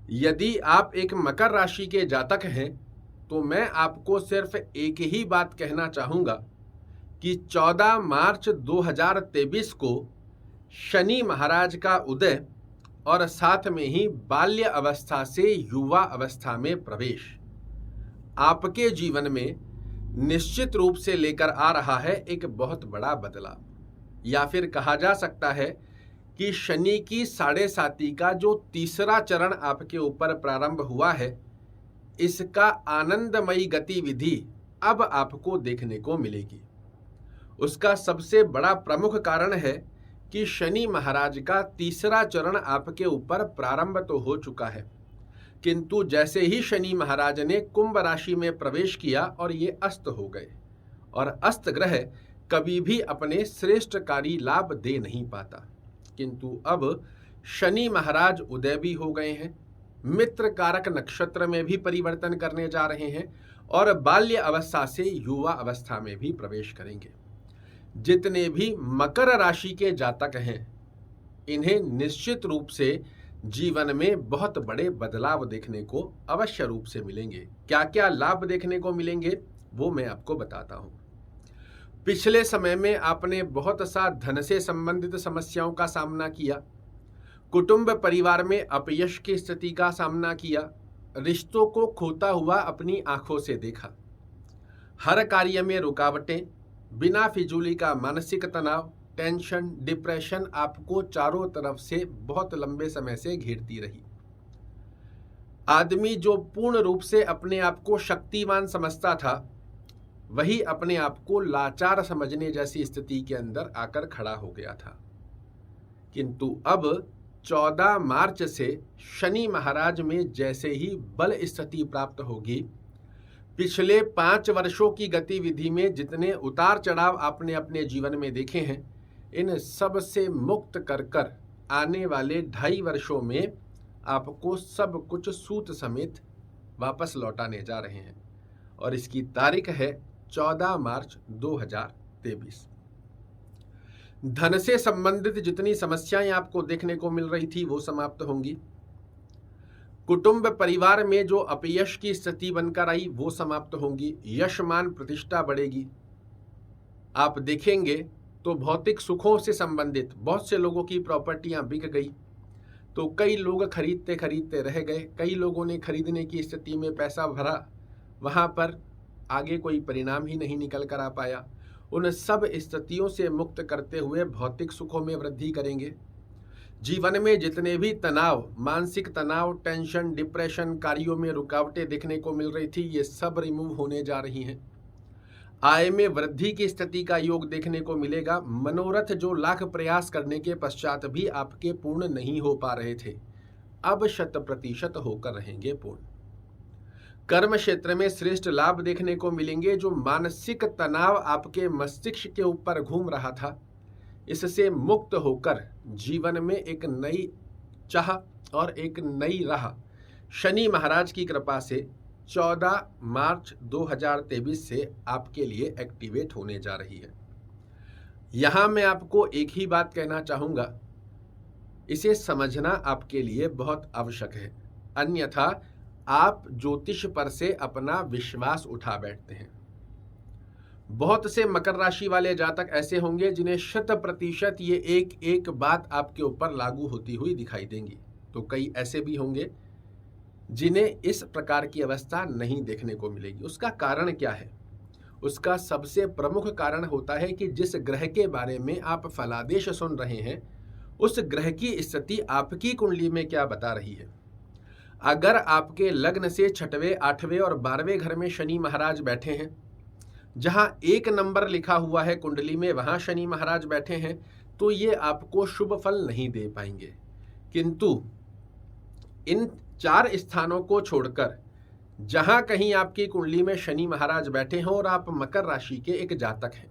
यदि आप एक मकर राशि के जातक हैं तो मैं आपको सिर्फ एक ही बात कहना चाहूँगा कि 14 मार्च 2023 को शनि महाराज का उदय और साथ में ही बाल्य अवस्था से युवा अवस्था में प्रवेश आपके जीवन में निश्चित रूप से लेकर आ रहा है एक बहुत बड़ा बदलाव, या फिर कहा जा सकता है कि शनि की साढ़े साती का जो तीसरा चरण आपके ऊपर प्रारंभ हुआ है, इसका आनंदमयी गतिविधि अब आपको देखने को मिलेगी। उसका सबसे बड़ा प्रमुख कारण है कि शनि महाराज का तीसरा चरण आपके ऊपर प्रारंभ तो हो चुका है, किंतु जैसे ही शनि महाराज ने कुंभ राशि में प्रवेश किया और ये अस्त हो गए, और अस्त ग्रह कभी भी अपने श्रेष्ठकारी लाभ दे नहीं पाता, किंतु अब शनि महाराज उदय भी हो गए हैं, मित्र कारक नक्षत्र में भी परिवर्तन करने जा रहे हैं और बाल्य अवस्था से युवा अवस्था में भी प्रवेश करेंगे। जितने भी मकर राशि के जातक हैं, इन्हें निश्चित रूप से जीवन में बहुत बड़े बदलाव देखने को अवश्य रूप से मिलेंगे। क्या क्या लाभ देखने को मिलेंगे वो मैं आपको बताता हूं। पिछले समय में आपने बहुत सा धन से संबंधित समस्याओं का सामना किया, कुटुंब परिवार में अपयश की स्थिति का सामना किया, रिश्तों को खोता हुआ अपनी आंखों से देखा, हर कार्य में रुकावटें, बिना फिजूली का मानसिक तनाव, टेंशन, डिप्रेशन आपको चारों तरफ से बहुत लंबे समय से घेरती रही। आदमी जो पूर्ण रूप से अपने आप को शक्तिमान समझता था, वही अपने आप को लाचार समझने जैसी स्थिति के अंदर आकर खड़ा हो गया था। किंतु अब 14 मार्च से शनि महाराज में जैसे ही बल स्थिति प्राप्त होगी, पिछले 5 वर्षों की गतिविधि में जितने उतार चढ़ाव आपने अपने जीवन में देखे हैं, इन सब से मुक्त कर कर आने वाले 2.5 वर्षों में आपको सब कुछ सूत समेत वापस लौटाने जा रहे हैं, और इसकी तारीख है 14 मार्च 2023। धन से संबंधित जितनी समस्याएं आपको देखने को मिल रही थी वो समाप्त होंगी। कुटुंब परिवार में जो अपयश की स्थिति बनकर आई वो समाप्त होंगी। यश मान प्रतिष्ठा बढ़ेगी। आप देखेंगे तो भौतिक सुखों से संबंधित बहुत से लोगों की प्रॉपर्टियां बिक गई, तो कई लोग खरीदते खरीदते रह गए। कई लोगों ने खरीदने की स्थिति में पैसा भरा, वहां पर आगे कोई परिणाम ही नहीं निकल कर आ पाया। उन सब स्थितियों से मुक्त करते हुए भौतिक सुखों में वृद्धि करेंगे। जीवन में जितने भी तनाव, मानसिक तनाव, टेंशन, डिप्रेशन, कार्यों में रुकावटें देखने को मिल रही थी, ये सब रिमूव होने जा रही हैं। आय में वृद्धि की स्थिति का योग देखने को मिलेगा। मनोरथ जो लाख प्रयास करने के पश्चात भी आपके पूर्ण नहीं हो पा रहे थे, अब 100% होकर रहेंगे पूर्ण। कर्म क्षेत्र में श्रेष्ठ लाभ देखने को मिलेंगे। जो मानसिक तनाव आपके मस्तिष्क के ऊपर घूम रहा था, इससे मुक्त होकर जीवन में एक नई चाह और एक नई राह शनि महाराज की कृपा से 14 मार्च 2023 से आपके लिए एक्टिवेट होने जा रही है। यहां मैं आपको एक ही बात कहना चाहूंगा, इसे समझना आपके लिए बहुत आवश्यक है, अन्यथा आप ज्योतिष पर से अपना विश्वास उठा बैठते हैं। बहुत से मकर राशि वाले जातक ऐसे होंगे जिन्हें 100% ये एक एक बात आपके ऊपर लागू होती हुई दिखाई देंगी, तो कई ऐसे भी होंगे जिन्हें इस प्रकार की अवस्था नहीं देखने को मिलेगी। उसका कारण क्या है? उसका सबसे प्रमुख कारण होता है कि जिस ग्रह के बारे में आप फलादेश सुन रहे हैं, उस ग्रह की स्थिति आपकी कुंडली में क्या बता रही है। अगर आपके लग्न से 6वें, 8वें और 12वें घर में शनि महाराज बैठे हैं, जहां 1 नंबर लिखा हुआ है कुंडली में, वहां शनि महाराज बैठे हैं, तो ये आपको शुभ फल नहीं दे पाएंगे। किंतु इन 4 स्थानों को छोड़कर जहां कहीं आपकी कुंडली में शनि महाराज बैठे हों और आप मकर राशि के एक जातक हैं,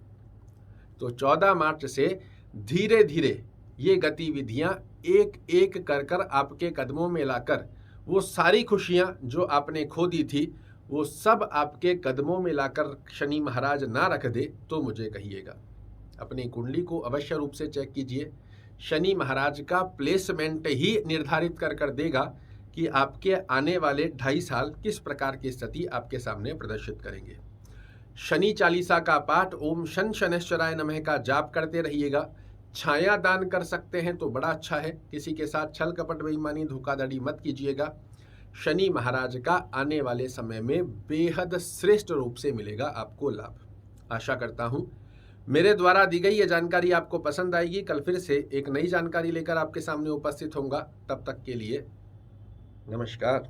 तो 14 मार्च से धीरे धीरे ये गतिविधियां एक एक कर कर आपके कदमों में लाकर वो सारी खुशियां जो आपने खो दी थी, वो सब आपके कदमों में लाकर शनि महाराज ना रख दे तो मुझे कहिएगा। अपनी कुंडली को अवश्य रूप से चेक कीजिए। शनि महाराज का प्लेसमेंट ही निर्धारित कर देगा कि आपके आने वाले 2.5 साल किस प्रकार की स्थिति आपके सामने प्रदर्शित करेंगे। शनि चालीसा का पाठ ओम शन शनैश्चराय नमः का जाप करते रहिएगा। छाया दान कर सकते हैं तो बड़ा अच्छा है। किसी के साथ छल कपट बेईमानी धोखाधड़ी मत कीजिएगा। शनि महाराज का आने वाले समय में बेहद श्रेष्ठ रूप से मिलेगा आपको लाभ। आशा करता हूं मेरे द्वारा दी गई ये जानकारी आपको पसंद आएगी। कल फिर से एक नई जानकारी लेकर आपके सामने उपस्थित होऊंगा। तब तक के लिए नमस्कार।